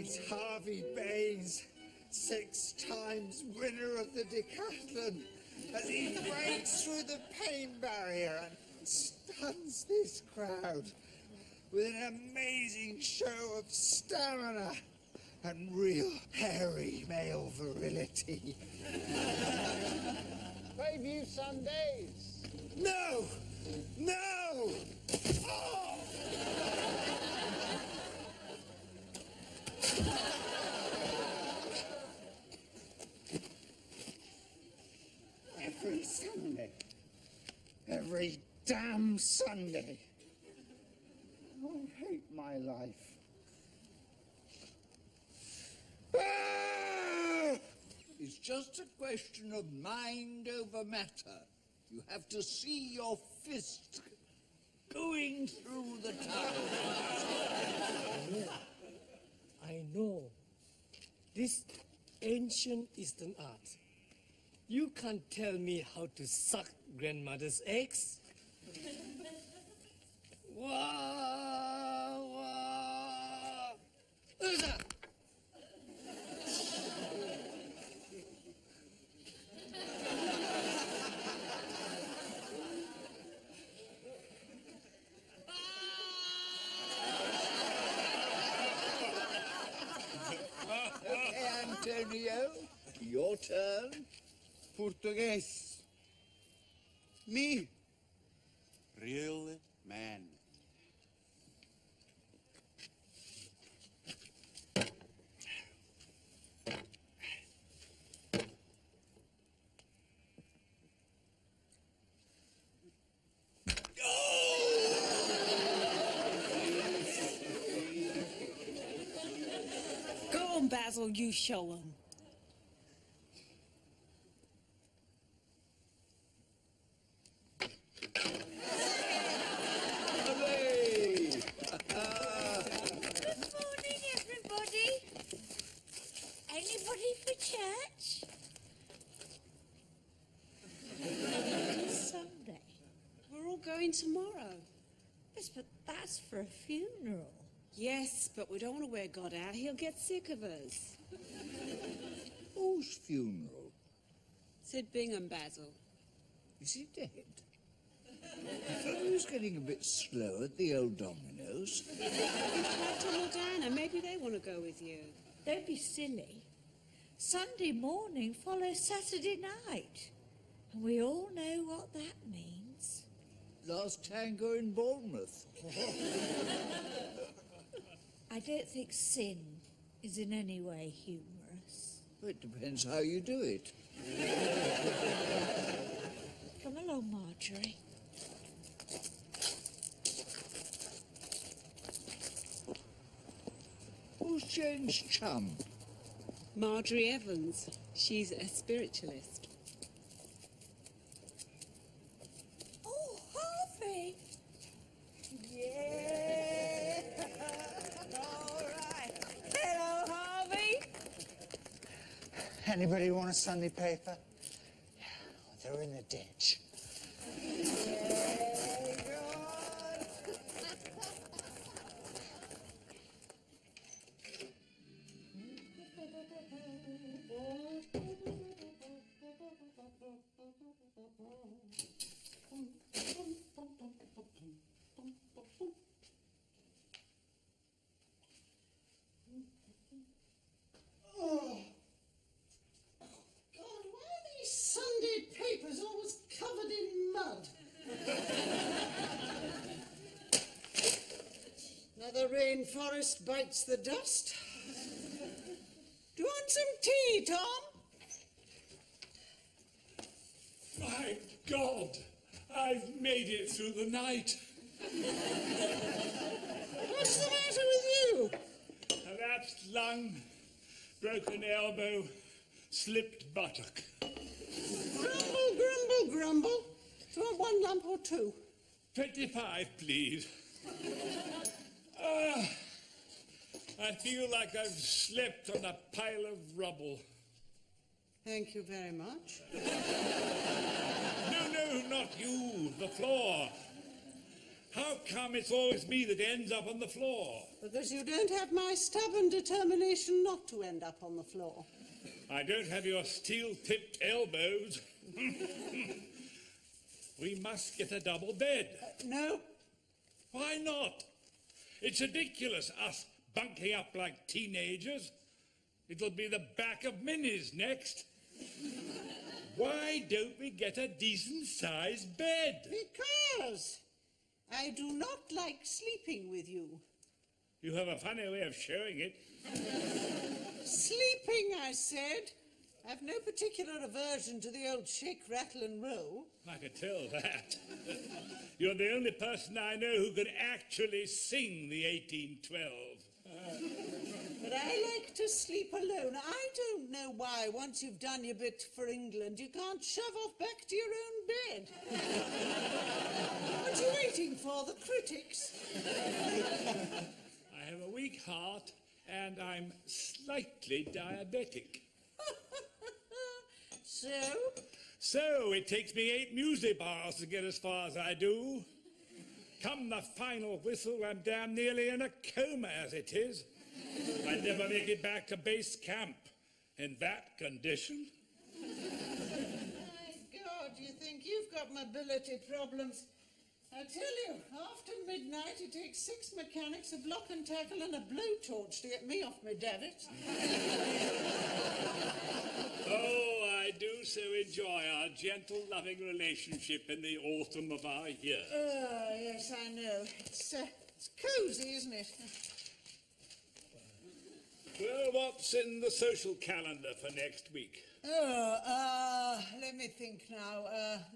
It's Harvey Baines, 6 times winner of the decathlon, as he breaks through the pain barrier and stuns this crowd with an amazing show of stamina and real hairy male virility. Bayview Sundays. No! No! Oh! Every Sunday. Every damn Sunday. I hate my life. Ah! It's just a question of mind over matter. You have to see your fist going through the town. I know. This ancient Eastern art. You can't tell me how to suck grandmother's eggs. Wah, wah. Uza. Okay, Antonio, your turn. Português. Me. Real man. Go on, Basil, you show 'em. Hooray! Good morning, everybody. Anybody for church? Sunday. We're all going tomorrow. Yes, but that's for a funeral. Yes, but we don't want to wear God out. He'll get sick of us. Whose funeral? Sid Bingham, Basil. Is he dead? I thought he was getting a bit slow at the old dominoes. Try to Modana. Maybe they want to go with you. Don't be silly. Sunday morning follows Saturday night. And we all know what that means. Last tango in Bournemouth. I don't think sin is in any way humorous. Well, it depends how you do it. Come along, Marjorie. Who's Jane's chum? Marjorie Evans. She's a spiritualist. Oh, Harvey! Yeah! All right. Hello, Harvey. Anybody want a Sunday paper? Yeah, they're in the ditch. Oh. God, why are these Sunday papers always covered in mud? Another rainforest bites the dust. Do you want some tea, Tom? My God, I've made it through the night. What's the matter with you? Collapsed lung, broken elbow, slipped buttock. Grumble, grumble, grumble. Do you want 1 lump or 2? 25, please. I feel like I've slept on a pile of rubble. Thank you very much. No, not you, the floor. How come it's always me that ends up on the floor? Because you don't have my stubborn determination not to end up on the floor. I don't have your steel-tipped elbows. We must get a double bed. No. Why not? It's ridiculous, us bunking up like teenagers. It'll be the back of Minnie's next. Why don't we get a decent-sized bed? Because I do not like sleeping with you. You have a funny way of showing it. Sleeping, I said. I've no particular aversion to the old shake, rattle and roll. I could tell that. You're the only person I know who can actually sing the 1812. But I like to sleep alone. I don't know why, once you've done your bit for England, you can't shove off back to your own bed. What are you waiting for, the critics? I have a weak heart and I'm slightly diabetic. So it takes me 8 muesli bars to get as far as I do. Come the final whistle, I'm damn nearly in a coma as it is. I never make it back to base camp in that condition. My God, you think you've got mobility problems? I tell you, after midnight it takes 6 mechanics, a block and tackle and a blowtorch to get me off my davits. Oh, I do so enjoy our gentle, loving relationship in the autumn of our year. Oh, yes, I know. It's cosy, isn't it? Well, what's in the social calendar for next week? Let me think now.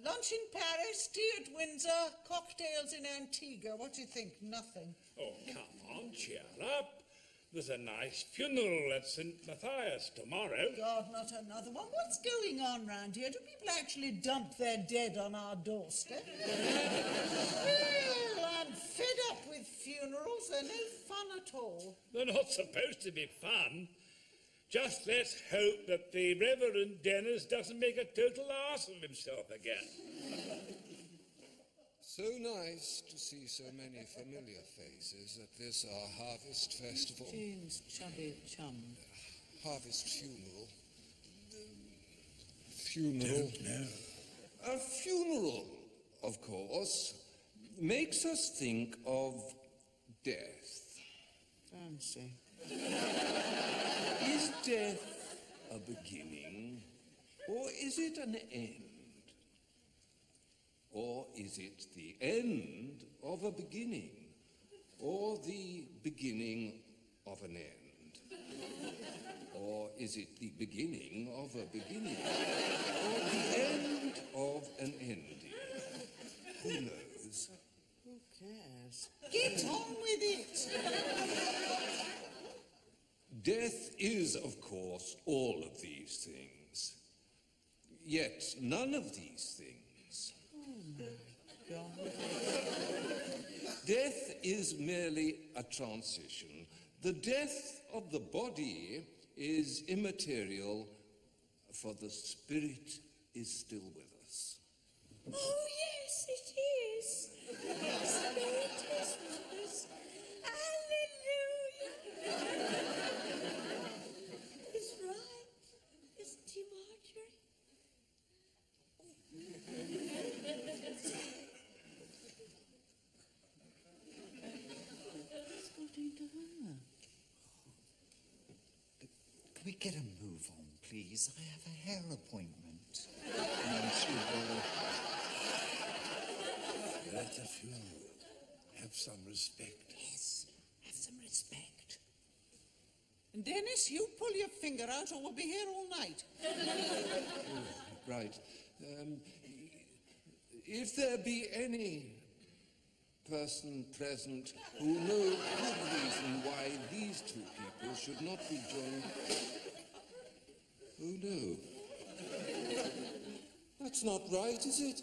Lunch in Paris, tea at Windsor, cocktails in Antigua. What do you think? Nothing. Oh, come on, cheer up. There's a nice funeral at St. Matthias tomorrow. God, not another one. What's going on round here? Do people actually dump their dead on our doorstep? Well, I'm fed up with funerals. They're no fun at all. They're not supposed to be fun. Just let's hope that the Reverend Dennis doesn't make a total arse of himself again. So nice to see so many familiar faces at this, our Harvest Festival. James Chubby Chum. Harvest Funeral. Funeral? Don't know. A funeral, of course, makes us think of death. Fancy. Is death a beginning, or is it an end? Or is it the end of a beginning, or the beginning of an end? Or is it the beginning of a beginning, or the end of an ending? Who knows? Who cares? Get on with it! Death is, of course, all of these things. Yet none of these things. God. Death is merely a transition. The death of the body is immaterial, for the spirit is still with us. Oh, yes, it is. The Spirit is with us. Hallelujah. He's right, isn't he, Marjorie? What's got into her? Can we get a move on, please? I have a hair appointment. And she will... You're at a funeral. Have some respect. Yes, have some respect. And Dennis, you pull your finger out or we'll be here all night. Right. If there be any person present who knows good reason why these two people should not be joined, oh no. That's not right, is it?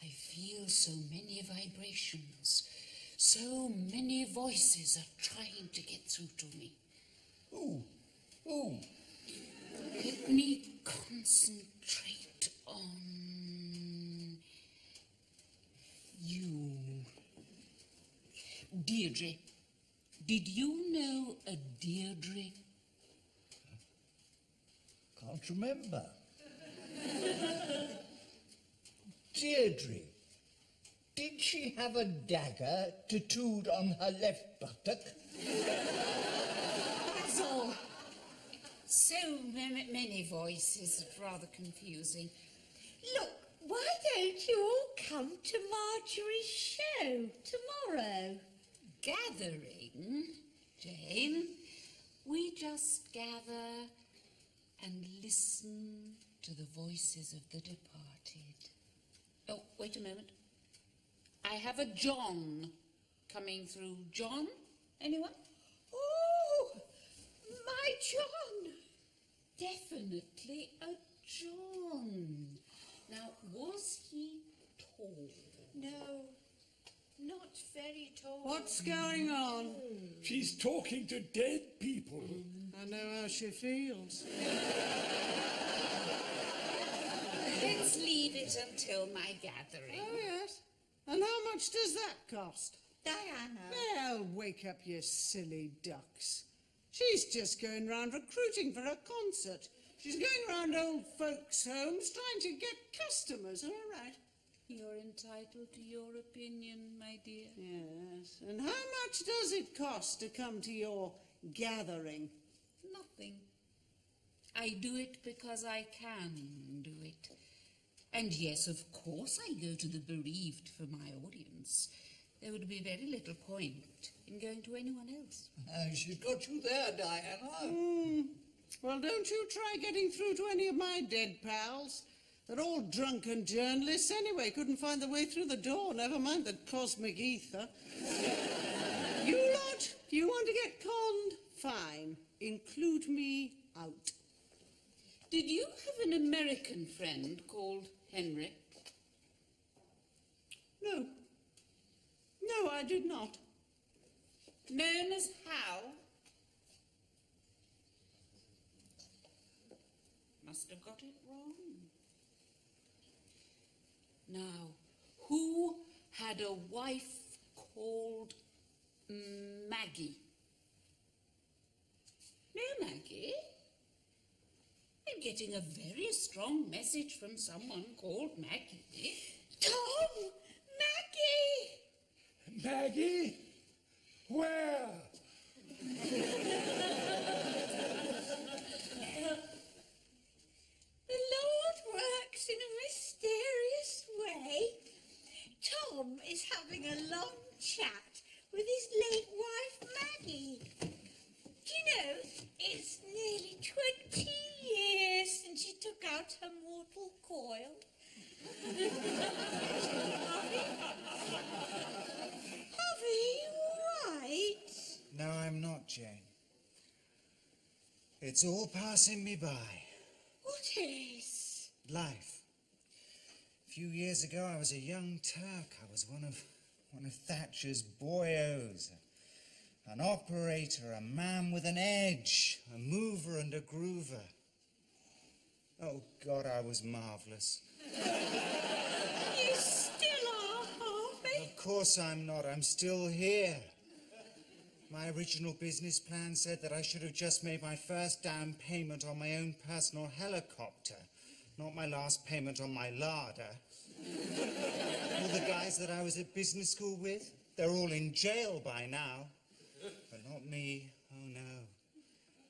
I feel so many vibrations. So many voices are trying to get through to me. Oh, oh. Let me concentrate on you. Deirdre. Did you know a Deirdre? Can't remember. Deirdre. Did she have a dagger tattooed on her left buttock? Basil. So many voices, rather confusing. Look, why don't you all come to Marjorie's show tomorrow? Gathering, Jane. We just gather and listen to the voices of the departed. Oh, wait a moment. I have a John coming through. John? Anyone? Oh, my John. Definitely a John. Now, was he tall? No, not very tall. What's going on? She's talking to dead people. I know how she feels. Let's leave it until my gathering. Oh, yes. And how much does that cost? Diana. Well, wake up, you silly ducks. She's just going round recruiting for a concert. She's going round old folks' homes trying to get customers, all right? You're entitled to your opinion, my dear. Yes. And how much does it cost to come to your gathering? Nothing. I do it because I can do it. And yes, of course I go to the bereaved for my audience. There would be very little point in going to anyone else. She's got you there, Diana. Well, don't you try getting through to any of my dead pals. They're all drunken journalists anyway, couldn't find their way through the door, never mind the cosmic ether. You lot, you want to get conned? Fine. Include me out. Did you have an American friend called Henry? No. No, I did not. Known as Hal? Must have got it wrong. Now, who had a wife called Maggie? No, Maggie? I'm getting a very strong message from someone called Maggie. Tom! Maggie! Maggie? Where? The Lord works in a mysterious way. Tom is having a long chat with his late wife, Maggie. Do you know, it's nearly 20 years since she took out her mortal coil. Harvey, you all right? No, I'm not, Jane. It's all passing me by. What is? Life. A few years ago, I was a young Turk. I was one of Thatcher's boyos. An operator, a man with an edge, a mover and a groover. Oh, God, I was marvellous. You still are, Harvey? Of course I'm not. I'm still here. My original business plan said that I should have just made my first down payment on my own personal helicopter, not my last payment on my larder. All the guys that I was at business school with, they're all in jail by now. But not me. Oh, no.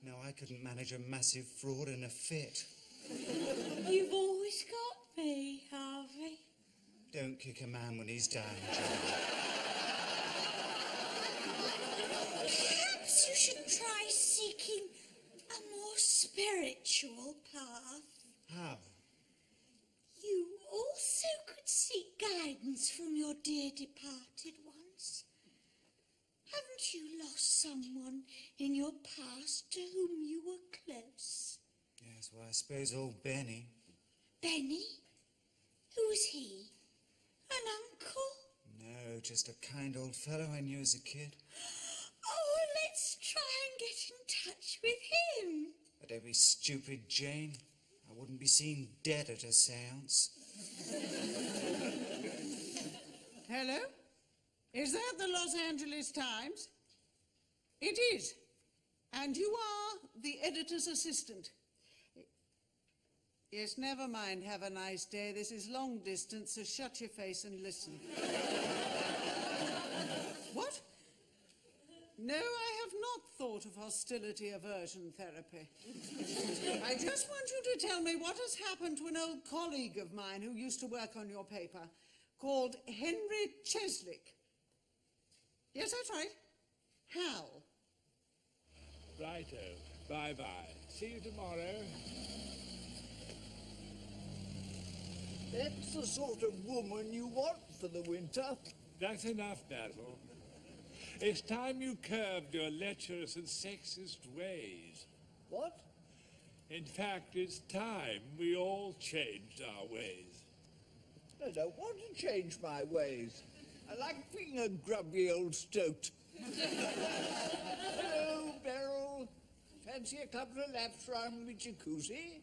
No, I couldn't manage a massive fraud in a fit. You've always got me, Harvey. Don't kick a man when he's down, Jane. Perhaps you should try seeking a more spiritual path. How? You also could seek guidance from your dear departed ones. Haven't you lost someone in your past to whom you were close? Yes, well, I suppose old Benny. Benny? Who was he? An uncle? No, just a kind old fellow I knew as a kid. Oh, let's try and get in touch with him. But don't be stupid, Jane. I wouldn't be seen dead at a seance. Hello? Is that the Los Angeles Times? It is. And you are the editor's assistant. Yes, never mind. Have a nice day. This is long distance, so shut your face and listen. What? No, I have not thought of hostility aversion therapy. I just want you to tell me what has happened to an old colleague of mine who used to work on your paper, called Henry Cheslick. Yes, that's right. Hal. Righto. Bye-bye. See you tomorrow. That's the sort of woman you want for the winter. That's enough, Basil. It's time you curbed your lecherous and sexist ways. What? In fact, it's time we all changed our ways. I don't want to change my ways. I like being a grubby old stoat. Hello, Beryl. Fancy a couple of laps round the jacuzzi?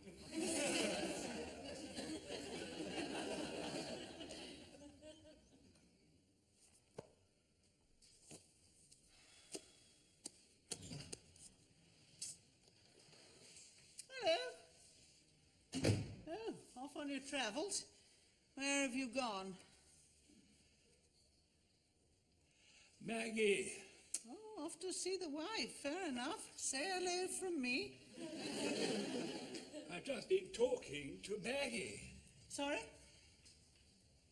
Hello. Oh, off on your travels? Where have you gone? Maggie. Oh, off to see the wife. Fair enough. Say hello from me. I've just been talking to Maggie Sorry?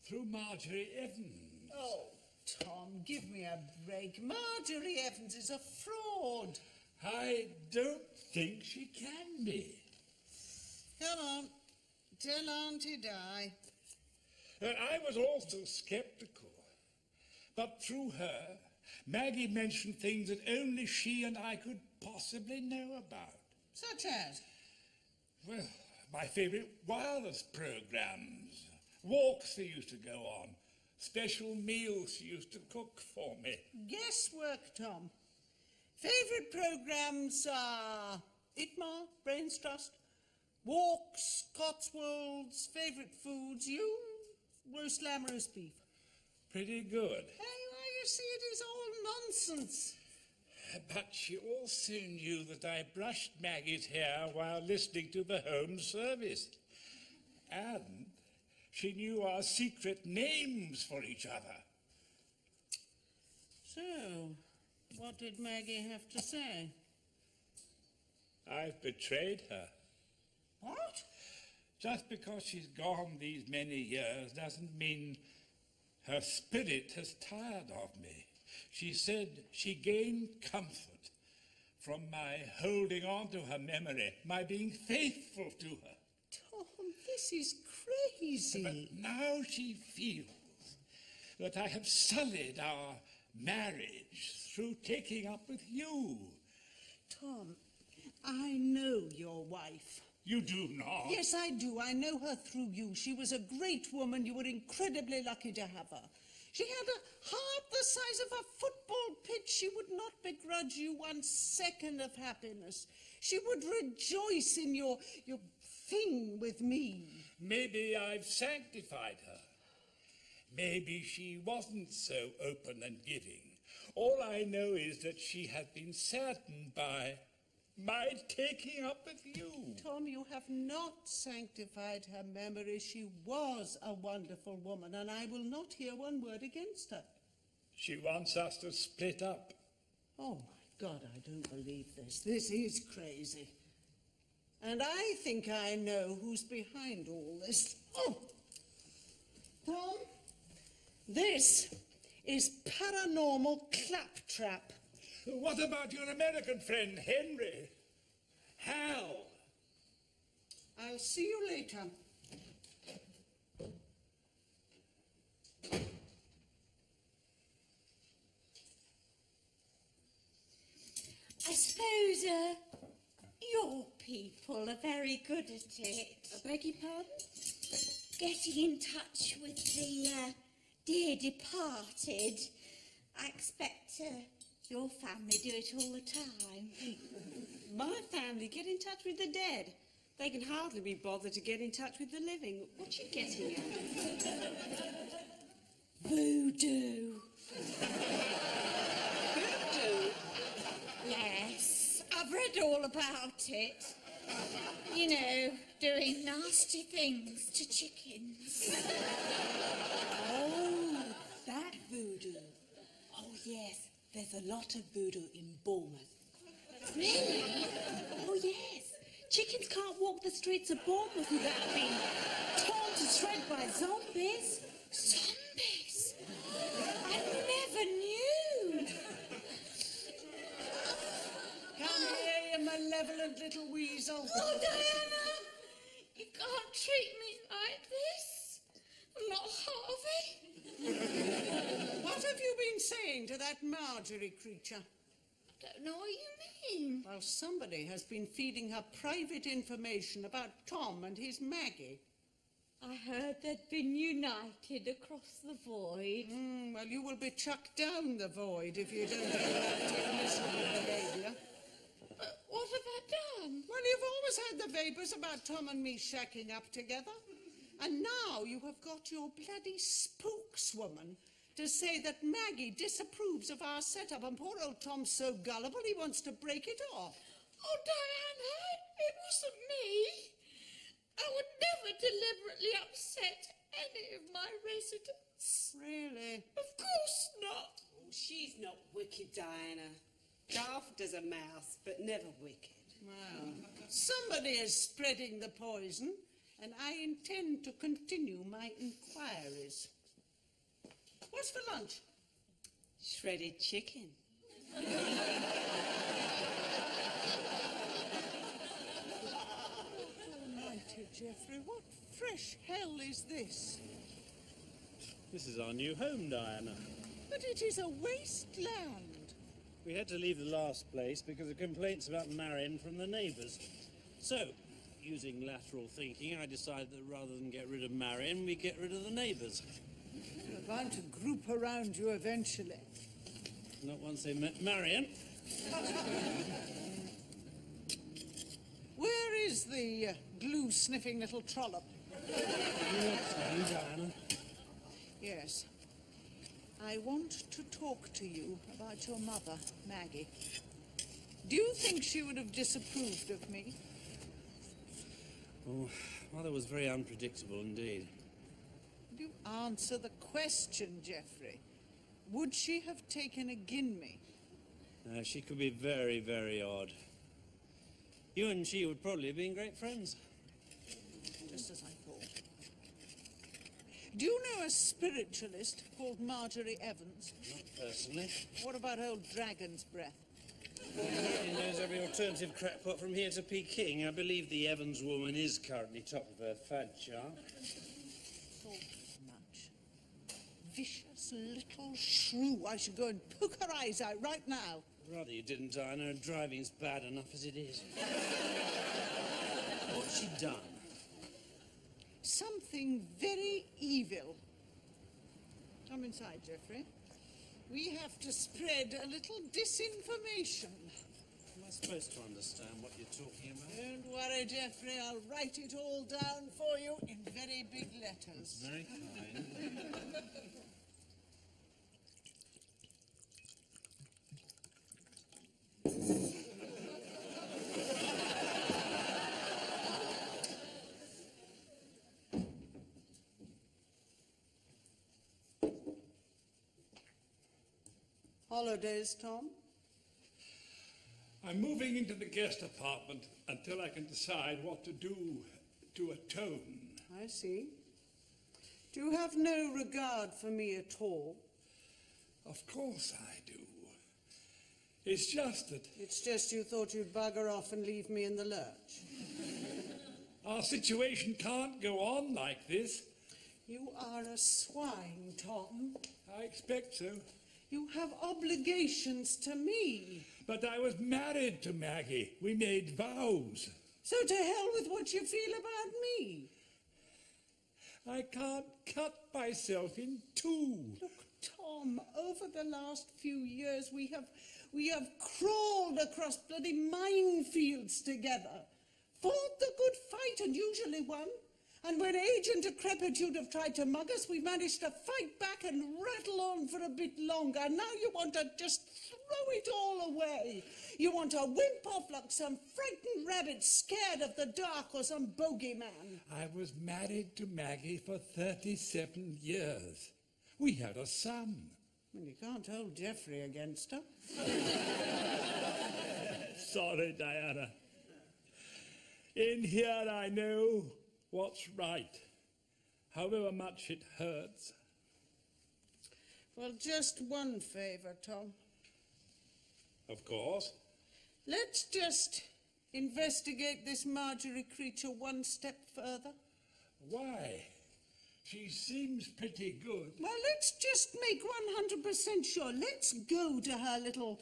through Marjorie Evans. Oh, Tom, give me a break. Marjorie Evans is a fraud. I don't think she can be. Come on. Tell Auntie Di. And I was also skeptical. But through her, Maggie mentioned things that only she and I could possibly know about. Such as? Well, my favourite wireless programmes, walks they used to go on, special meals she used to cook for me. Guesswork, Tom. Favourite programmes are Itmar, Brains Trust, Walks, Cotswolds, favourite foods, you, roast lamb, roast beef. Pretty good. Hey, you see, it is all nonsense. But she also knew that I brushed Maggie's hair while listening to the home service. And she knew our secret names for each other. So, what did Maggie have to say? I've betrayed her. What? Just because she's gone these many years doesn't mean her spirit has tired of me. She said she gained comfort from my holding on to her memory, my being faithful to her. Tom, this is crazy. But now she feels that I have sullied our marriage through taking up with you. Tom, I know your wife. You do not? Yes, I do. I know her through you. She was a great woman. You were incredibly lucky to have her. She had a heart the size of a football pitch. She would not begrudge you 1 second of happiness. She would rejoice in your thing with me. Maybe I've sanctified her. Maybe she wasn't so open and giving. All I know is that she has been saddened by my taking up with you. Tom, you have not sanctified her memory. She was a wonderful woman, and I will not hear one word against her. She wants us to split up. Oh, my God, I don't believe this. This is crazy. And I think I know who's behind all this. Oh! Tom, this is paranormal claptrap. What about your American friend, Henry? Hal? I'll see you later. I suppose, your people are very good at it. I beg your pardon? Getting in touch with the dear departed. I expect your family do it all the time. My family get in touch with the dead. They can hardly be bothered to get in touch with the living. What you getting at? Voodoo. Voodoo? Yes, I've read all about it. You know, doing nasty things to chickens. Oh, that voodoo. Oh, yes, there's a lot of voodoo in Bournemouth. Really? Oh, yes. Chickens can't walk the streets of Bournemouth without being torn to shreds by zombies. Zombies? I never knew. Come here, you malevolent little weasel. Oh, Diana, you can't treat me like this. I'm not Harvey. What have you been saying to that Marjorie creature? I don't know what you mean. Well, somebody has been feeding her private information about Tom and his Maggie. I heard they'd been united across the void. Well, you will be chucked down the void if you don't correct your miserable behaviour. What have I done? Well, you've always had the vapours about Tom and me shacking up together. And now you have got your bloody spokeswoman to say that Maggie disapproves of our setup, and poor old Tom's so gullible he wants to break it off. Oh, Diana, it wasn't me. I would never deliberately upset any of my residents. Really? Of course not. Oh, she's not wicked, Diana. Daft as a mouse, but never wicked. Well, somebody is spreading the poison, and I intend to continue my inquiries. What's for lunch? Shredded chicken. Almighty Geoffrey, what fresh hell is this? This is our new home, Diana. But it is a wasteland. We had to leave the last place because of complaints about Marion from the neighbours. So, using lateral thinking, I decided that rather than get rid of Marion, we get rid of the neighbours. They're bound to group around you eventually. Not once they met Marion. Where is the glue-sniffing little trollop? Diana. Yes. I want to talk to you about your mother, Maggie. Do you think she would have disapproved of me? Oh, Mother was very unpredictable indeed. You answer the question, Geoffrey. Would she have taken agin me? She could be very, very odd. You and she would probably have been great friends. Just as I thought. Do you know a spiritualist called Marjorie Evans? Not personally. What about old Dragon's Breath? He knows every alternative crackpot from here to Peking. I believe the Evans woman is currently top of her fad chart. Thought much. Vicious little shrew. I should go and poke her eyes out right now. Rather you didn't, Diana. Her driving's bad enough as it is. What's she done? Something very evil. Come inside, Geoffrey. We have to spread a little disinformation. Am I supposed to understand what you're talking about? Don't worry, Geoffrey. I'll write it all down for you in very big letters. Very kind. Holidays, Tom? I'm moving into the guest apartment until I can decide what to do to atone. I see. Do you have no regard for me at all? Of course I do. It's just that It's just you thought you'd bugger off and leave me in the lurch. our situation can't go on like this. You are a swine, Tom. I expect so. You have obligations to me. But I was married to Maggie. We made vows. So to hell with what you feel about me. I can't cut myself in two. Look, Tom, over the last few years we have crawled across bloody minefields together, fought the good fight and usually won, And when age and decrepitude have tried to mug us, we've managed to fight back and rattle on for a bit longer. Now you want to just throw it all away. You want to wimp off like some frightened rabbit scared of the dark or some bogeyman. I was married to Maggie for 37 years. We had a son. Well, you can't hold Geoffrey against her. Sorry, Diana. In here I know what's right, however much it hurts. Well, just one favour, Tom. Of course. Let's just investigate this Marjorie creature one step further. Why? She seems pretty good. Well, let's just make 100% sure. Let's go to her little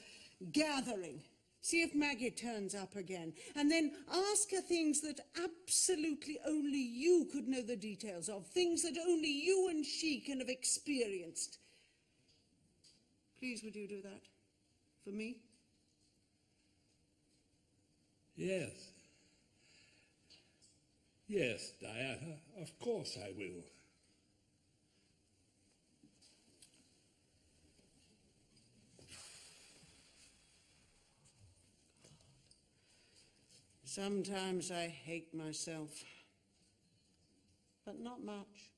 gathering. See if Maggie turns up again. And then ask her things that absolutely only you could know the details of. Things that only you and she can have experienced. Please, would you do that? For me? Yes. Yes, Diana, of course I will. Sometimes I hate myself, but not much.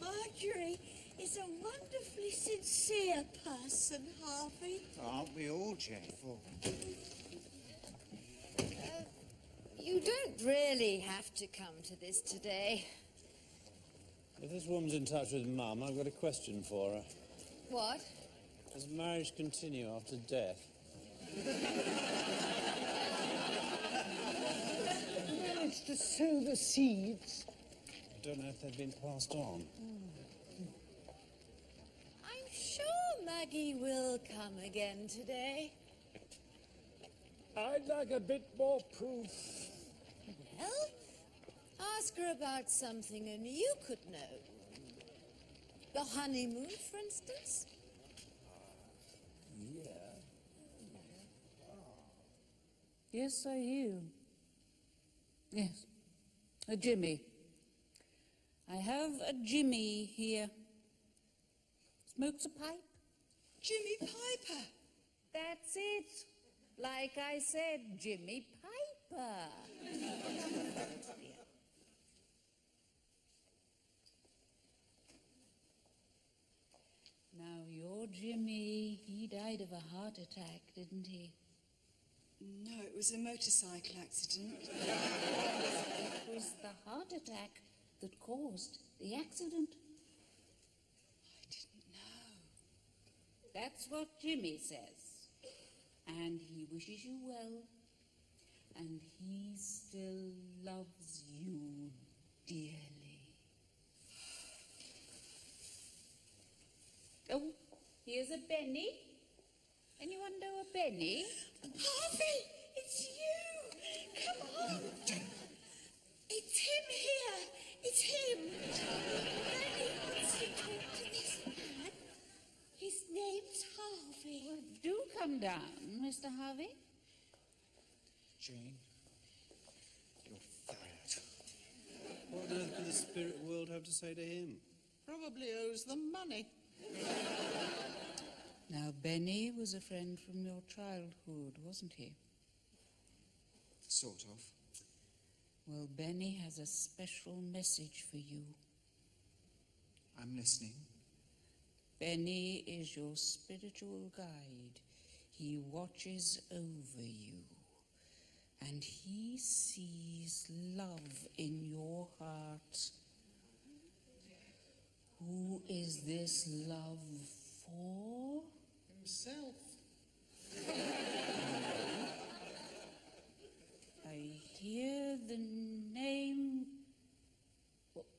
Marjorie is a wonderfully sincere person, Harvey. Aren't we all, Jennifer? You don't really have to come to this today. If this woman's in touch with Mum, I've got a question for her. What? Does marriage continue after death? Managed to sow the seeds. I don't know if they've been passed on. I'm sure Maggie will come again today. I'd like a bit more proof. Well, ask her about something only you could know. The honeymoon, for instance. Yeah. Yes, I hear. Yes, a Jimmy. I have a Jimmy here. Smokes a pipe. Jimmy Piper. That's it. Like I said, Jimmy Piper. Now, your Jimmy, he died of a heart attack, didn't he? No, it was a motorcycle accident. It was the heart attack that caused the accident. I didn't know. That's what Jimmy says. And he wishes you well. And he still loves you dearly. Oh, here's a Benny. Anyone know a Benny? Harvey, it's you. Come on. It's him here. It's him. Benny wants to talk to this man. His name's Harvey. Well, do come down, Mr. Harvey. Jane, you're fired. What on earth could the spirit world have to say to him? Probably owes them money. Now, Benny was a friend from your childhood, wasn't he? Sort of. Well, Benny has a special message for you. I'm listening. Benny is your spiritual guide. He watches over you. And he sees love in your heart. Who is this love for? Himself. I hear the name.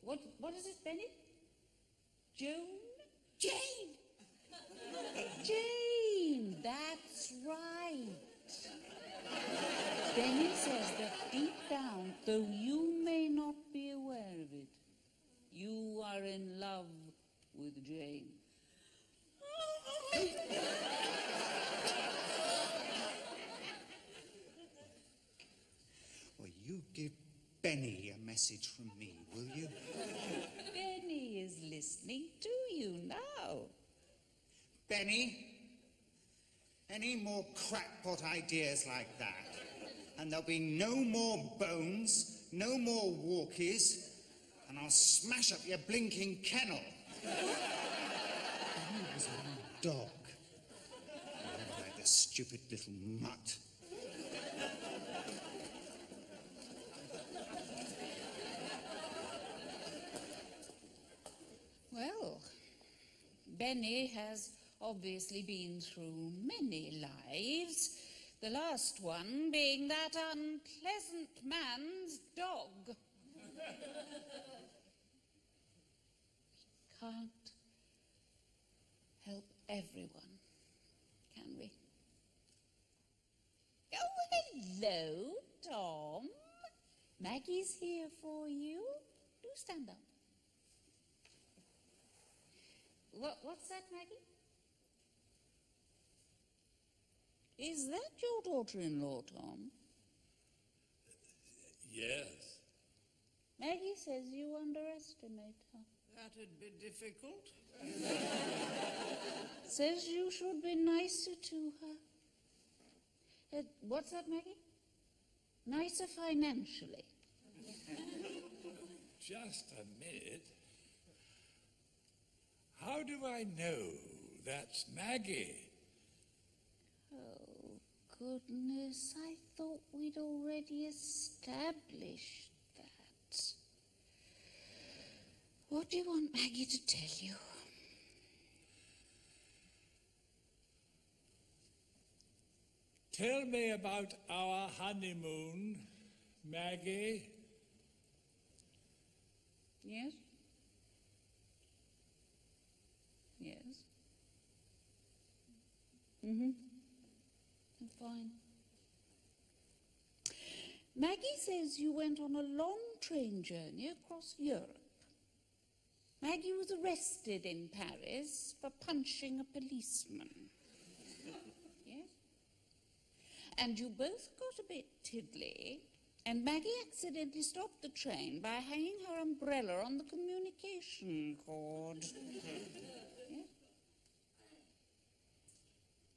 What is it, Benny? Joan? Jane. Jane, that's right. Benny says that deep down, though you may not be aware of it, you are in love with Jane. Benny a message from me, will you? Benny is listening to you now. Benny, any more crackpot ideas like that, and there'll be no more bones, no more walkies, and I'll smash up your blinking kennel. Benny was my dog. Like the stupid little mutt. Well, Benny has obviously been through many lives, the last one being that unpleasant man's dog. Can't help everyone, can we? Oh, hello, Tom. Maggie's here for you. Do stand up. What's that, Maggie? Is that your daughter-in-law, Tom? Yes. Maggie says you underestimate her. That'd be difficult. Says you should be nicer to her. What's that, Maggie? Nicer financially. Just a minute. How do I know that's Maggie? Oh, goodness, I thought we'd already established that. What do you want Maggie to tell you? Tell me about our honeymoon, Maggie. Yes? Yes? Mm-hmm. I'm fine. Maggie says you went on a long train journey across Europe. Maggie was arrested in Paris for punching a policeman. Yes? And you both got a bit tiddly, and Maggie accidentally stopped the train by hanging her umbrella on the communication cord. Yes?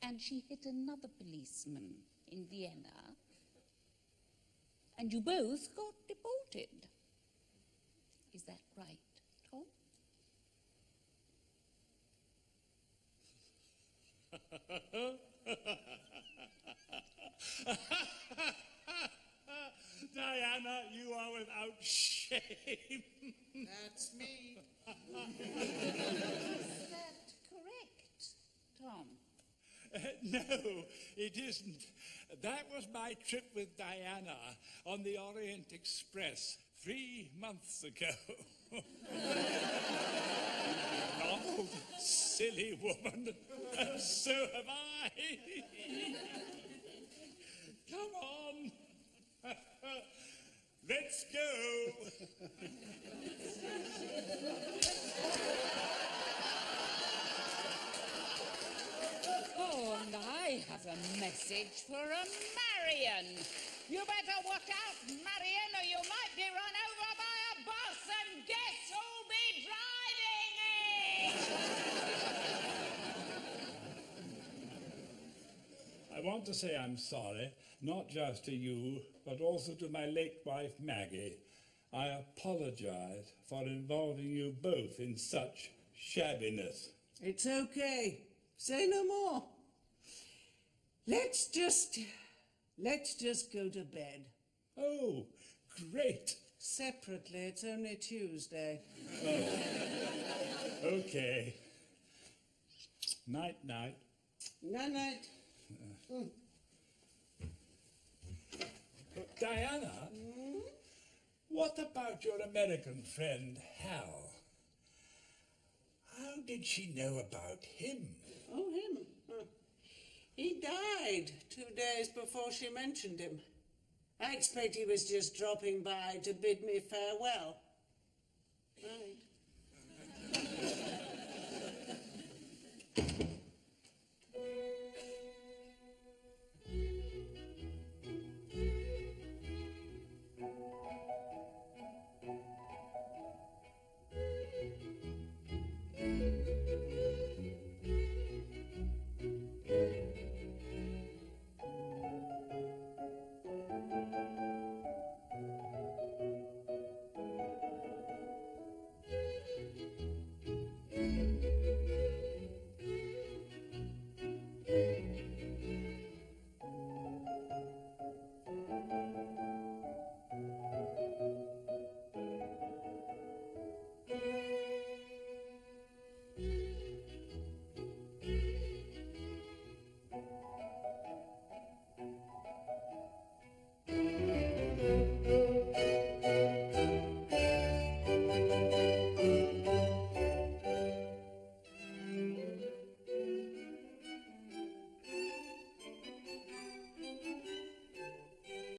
And she hit another policeman in Vienna, and you both got deported. Is that right, Tom? Diana, you are without shame. That's me. Is that correct, Tom? No, it isn't. That was my trip with Diana on the Orient Express 3 months ago. Old, silly woman. So have I. Come on. Let's go. Oh, and I have a message for a Marion. You better watch out, Marion, or you might be run over by a bus, and guess who'll be driving it? I want to say I'm sorry, not just to you, but also to my late wife, Maggie. I apologize for involving you both in such shabbiness. It's okay. Say no more. Let's just go to bed. Oh, great. Separately, it's only Tuesday. Oh. Okay. Night-night. Night-night. Diana, what about your American friend, Hal? How did she know about him? Oh, him. He died 2 days before she mentioned him. I expect he was just dropping by to bid me farewell. Right.